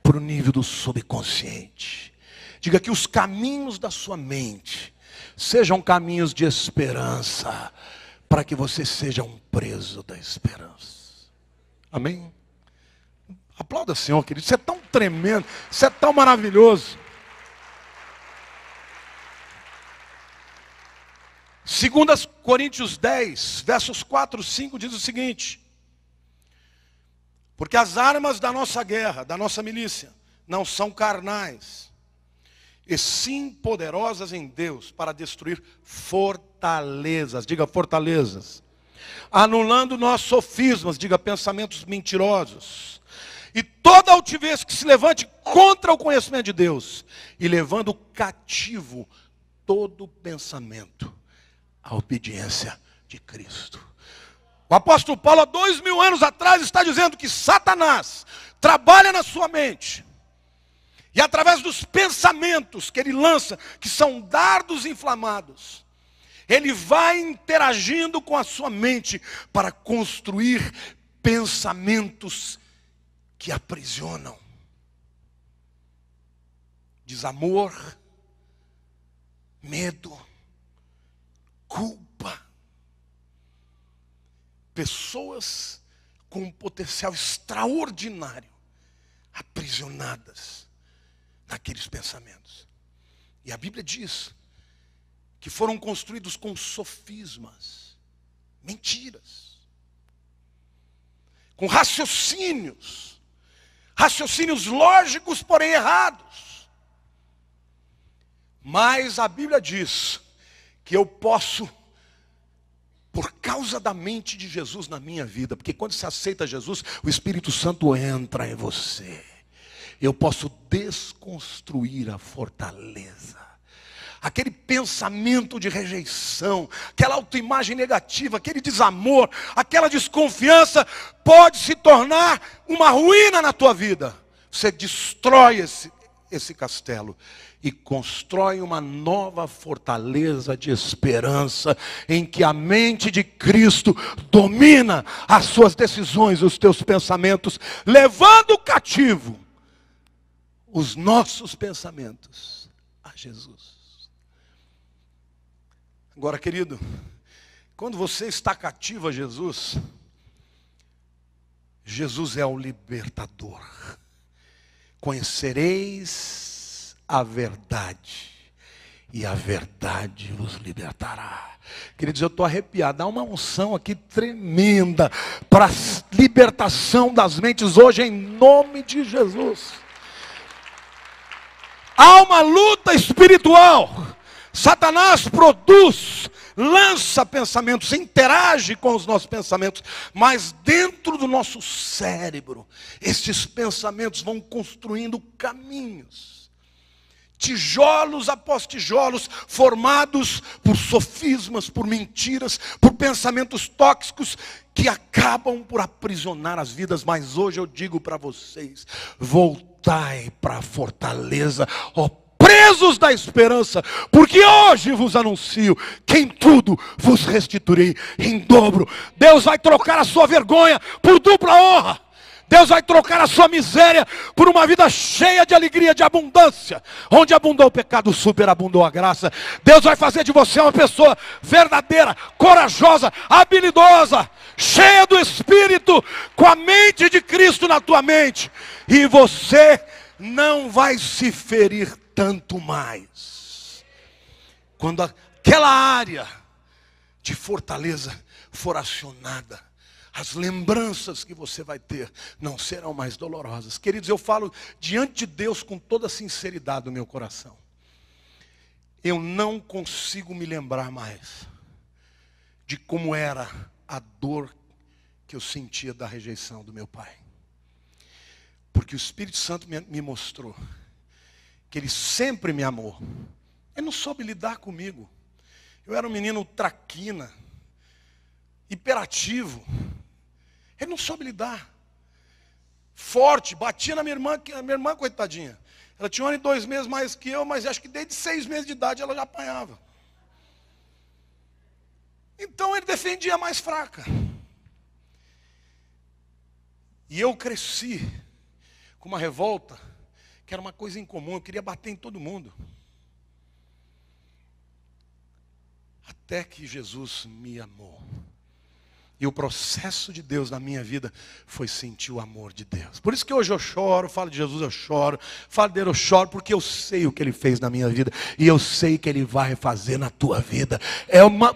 para o nível do subconsciente. Diga que os caminhos da sua mente sejam caminhos de esperança, para que você seja um preso da esperança. Amém? Aplauda, Senhor, querido. Isso é tão tremendo, isso é tão maravilhoso. 2 Coríntios 10, versos 4 e 5 diz o seguinte: porque as armas da nossa guerra, da nossa milícia, não são carnais, e sim poderosas em Deus para destruir fortalezas. Diga fortalezas. Anulando nossos sofismas, diga pensamentos mentirosos. E toda altivez que se levante contra o conhecimento de Deus, e levando cativo todo pensamento à obediência de Cristo. O apóstolo Paulo, há 2000 anos atrás, está dizendo que Satanás trabalha na sua mente. E através dos pensamentos que ele lança, que são dardos inflamados, ele vai interagindo com a sua mente para construir pensamentos que aprisionam. Desamor, medo, culpa. Pessoas com um potencial extraordinário, aprisionadas naqueles pensamentos. E a Bíblia diz que foram construídos com sofismas, mentiras, com raciocínios lógicos, porém errados. Mas a Bíblia diz que eu posso, por causa da mente de Jesus na minha vida, porque quando você aceita Jesus, o Espírito Santo entra em você. Eu posso desconstruir a fortaleza. Aquele pensamento de rejeição, aquela autoimagem negativa, aquele desamor, aquela desconfiança, pode se tornar uma ruína na tua vida. Você destrói esse castelo e constrói uma nova fortaleza de esperança, em que a mente de Cristo domina as suas decisões, os teus pensamentos, levando cativo os nossos pensamentos a Jesus. Agora, querido, quando você está cativo a Jesus, Jesus é o libertador. Conhecereis a verdade, e a verdade vos libertará. Queridos, eu estou arrepiado. Há uma unção aqui tremenda para a libertação das mentes hoje, em nome de Jesus. Há uma luta espiritual. Satanás produz, lança pensamentos, interage com os nossos pensamentos, mas dentro do nosso cérebro, esses pensamentos vão construindo caminhos, tijolos após tijolos, formados por sofismas, por mentiras, por pensamentos tóxicos, que acabam por aprisionar as vidas. Mas hoje eu digo para vocês, voltai para a fortaleza, ó presos da esperança, porque hoje vos anuncio que em tudo vos restituirei em dobro. Deus vai trocar a sua vergonha por dupla honra. Deus vai trocar a sua miséria por uma vida cheia de alegria, de abundância. Onde abundou o pecado, superabundou a graça. Deus vai fazer de você uma pessoa verdadeira, corajosa, habilidosa, cheia do Espírito, com a mente de Cristo na tua mente. E você não vai se ferir tanto mais. Quando aquela área de fortaleza for acionada, as lembranças que você vai ter não serão mais dolorosas. Queridos, eu falo diante de Deus com toda a sinceridade do meu coração. Eu não consigo me lembrar mais de como era a dor que eu sentia da rejeição do meu pai. Porque o Espírito Santo me mostrou que Ele sempre me amou. Ele não soube lidar comigo. Eu era um menino traquina, hiperativo. Ele não soube lidar. Forte, batia na minha irmã, coitadinha. Ela tinha 1 ano e 2 meses mais que eu, mas acho que desde 6 meses de idade ela já apanhava. Então ele defendia a mais fraca. E eu cresci com uma revolta que era uma coisa incomum. Eu queria bater em todo mundo. Até que Jesus me amou. E o processo de Deus na minha vida foi sentir o amor de Deus. Por isso que hoje eu choro, falo de Jesus, eu choro. Falo dele, eu choro, porque eu sei o que Ele fez na minha vida. E eu sei que Ele vai fazer na tua vida.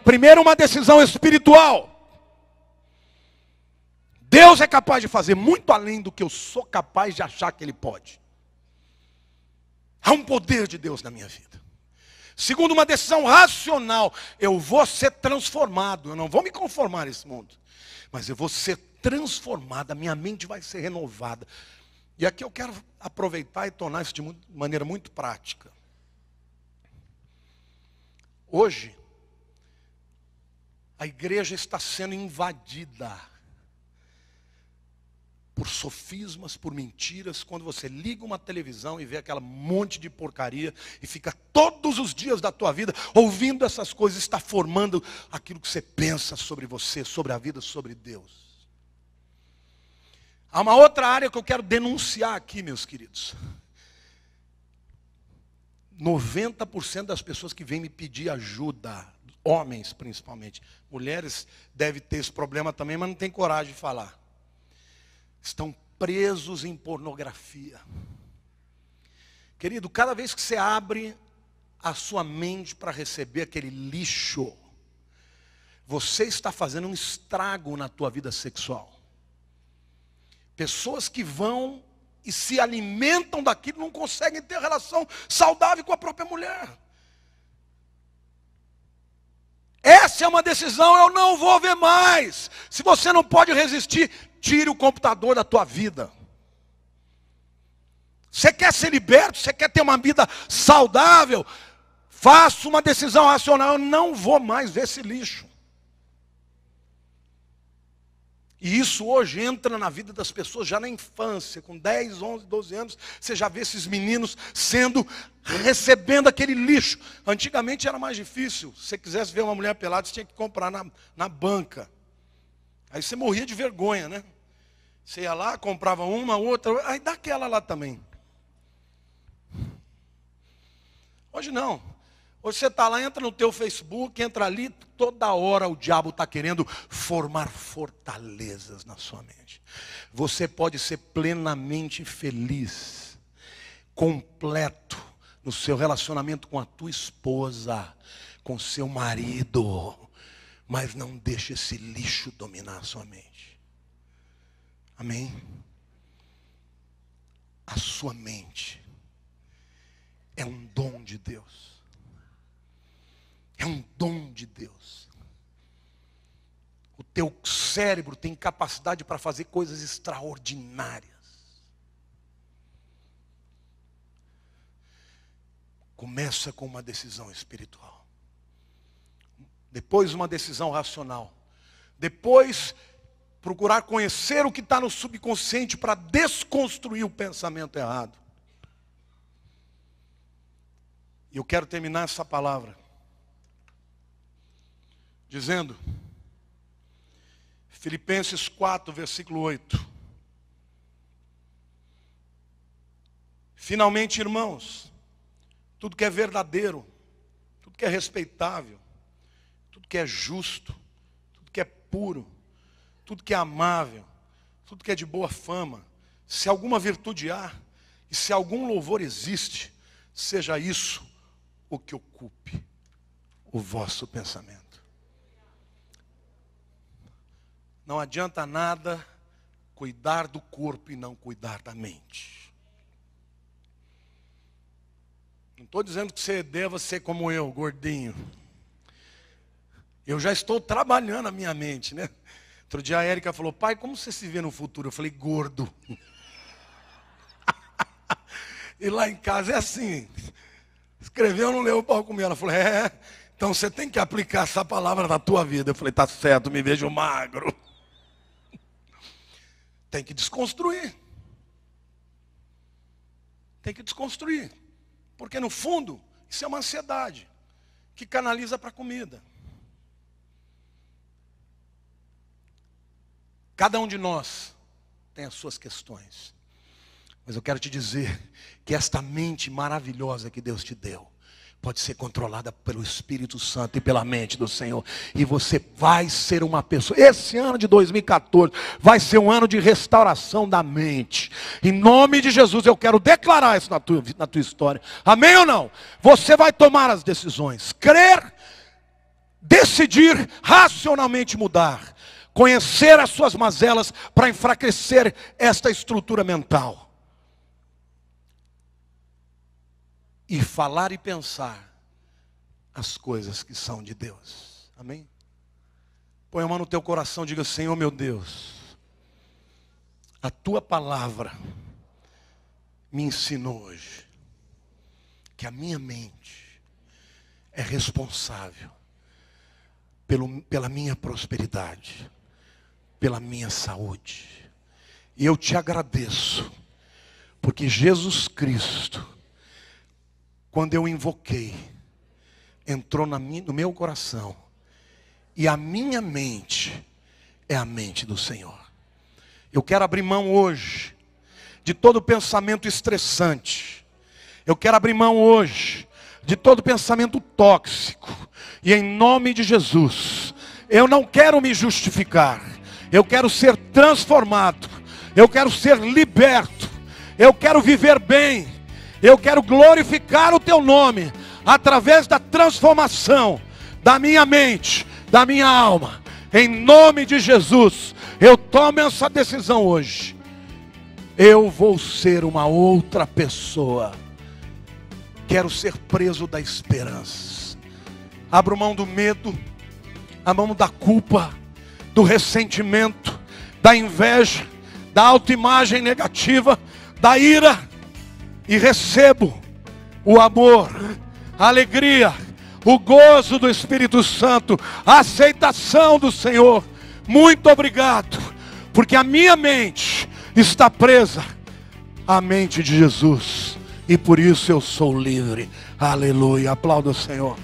Primeiro uma decisão espiritual. Deus é capaz de fazer muito além do que eu sou capaz de achar que Ele pode. Há um poder de Deus na minha vida. Segundo, uma decisão racional. Eu vou ser transformado. Eu não vou me conformar nesse mundo. Mas eu vou ser transformado. A minha mente vai ser renovada. E aqui eu quero aproveitar e tornar isso de maneira muito prática. Hoje, a igreja está sendo invadida por sofismas, por mentiras. Quando você liga uma televisão e vê aquela monte de porcaria e fica todos os dias da tua vida ouvindo essas coisas, está formando aquilo que você pensa sobre você, sobre a vida, sobre Deus. Há uma outra área que eu quero denunciar aqui, meus queridos. 90% das pessoas que vêm me pedir ajuda, homens principalmente, mulheres devem ter esse problema também, mas não tem coragem de falar. Estão presos em pornografia. Querido, cada vez que você abre a sua mente para receber aquele lixo, você está fazendo um estrago na tua vida sexual. Pessoas que vão e se alimentam daquilo não conseguem ter relação saudável com a própria mulher. Essa é uma decisão, eu não vou ver mais. Se você não pode resistir, tire o computador da tua vida. Você quer ser liberto? Você quer ter uma vida saudável? Faça uma decisão racional. Eu não vou mais ver esse lixo. E isso hoje entra na vida das pessoas já na infância. Com 10, 11, 12 anos, você já vê esses meninos recebendo aquele lixo. Antigamente era mais difícil. Se você quisesse ver uma mulher pelada, você tinha que comprar na banca. Aí você morria de vergonha, né? Você ia lá, comprava uma, outra, aí dá aquela lá também. Hoje não. Hoje você está lá, entra no teu Facebook, entra ali, toda hora o diabo está querendo formar fortalezas na sua mente. Você pode ser plenamente feliz, completo, no seu relacionamento com a tua esposa, com seu marido. Mas não deixe esse lixo dominar a sua mente. Amém? A sua mente é um dom de Deus. É um dom de Deus. O teu cérebro tem capacidade para fazer coisas extraordinárias. Começa com uma decisão espiritual. Depois uma decisão racional. Depois procurar conhecer o que está no subconsciente para desconstruir o pensamento errado. E eu quero terminar essa palavra dizendo, Filipenses 4, versículo 8. Finalmente, irmãos, tudo que é verdadeiro, tudo que é respeitável, tudo que é justo, tudo que é puro, tudo que é amável, tudo que é de boa fama, se alguma virtude há, e se algum louvor existe, seja isso o que ocupe o vosso pensamento. Não adianta nada cuidar do corpo e não cuidar da mente. Não estou dizendo que você deva ser como eu, gordinho. Eu já estou trabalhando a minha mente, né? Outro dia a Érica falou, pai, como você se vê no futuro? Eu falei, gordo. E lá em casa é assim. Escreveu, não leu o pau comer. Ela falou, então você tem que aplicar essa palavra na tua vida. Eu falei, tá certo, me vejo magro. Tem que desconstruir. Tem que desconstruir. Porque no fundo, isso é uma ansiedade que canaliza para a comida. Cada um de nós tem as suas questões. Mas eu quero te dizer que esta mente maravilhosa que Deus te deu pode ser controlada pelo Espírito Santo e pela mente do Senhor. E você vai ser uma pessoa. Esse ano de 2014 vai ser um ano de restauração da mente. Em nome de Jesus eu quero declarar isso na tua história. Amém ou não? Você vai tomar as decisões. Crer, decidir, racionalmente mudar. Conhecer as suas mazelas para enfraquecer esta estrutura mental. E falar e pensar as coisas que são de Deus. Amém? Põe a mão no teu coração e diga, Senhor meu Deus, a tua palavra me ensinou hoje que a minha mente é responsável pela minha prosperidade, pela minha saúde. E eu te agradeço, porque Jesus Cristo, quando eu invoquei, entrou no meu coração. E a minha mente é a mente do Senhor. Eu quero abrir mão hoje de todo pensamento estressante. Eu quero abrir mão hoje de todo pensamento tóxico. E em nome de Jesus, eu não quero me justificar. Eu quero ser transformado. Eu quero ser liberto. Eu quero viver bem. Eu quero glorificar o teu nome através da transformação da minha mente, da minha alma. Em nome de Jesus, eu tomo essa decisão hoje. Eu vou ser uma outra pessoa. Quero ser preso da esperança. Abro mão do medo, a mão da culpa, do ressentimento, da inveja, da autoimagem negativa, da ira. E recebo o amor, a alegria, o gozo do Espírito Santo, a aceitação do Senhor. Muito obrigado, porque a minha mente está presa à mente de Jesus. E por isso eu sou livre. Aleluia, aplauda o Senhor.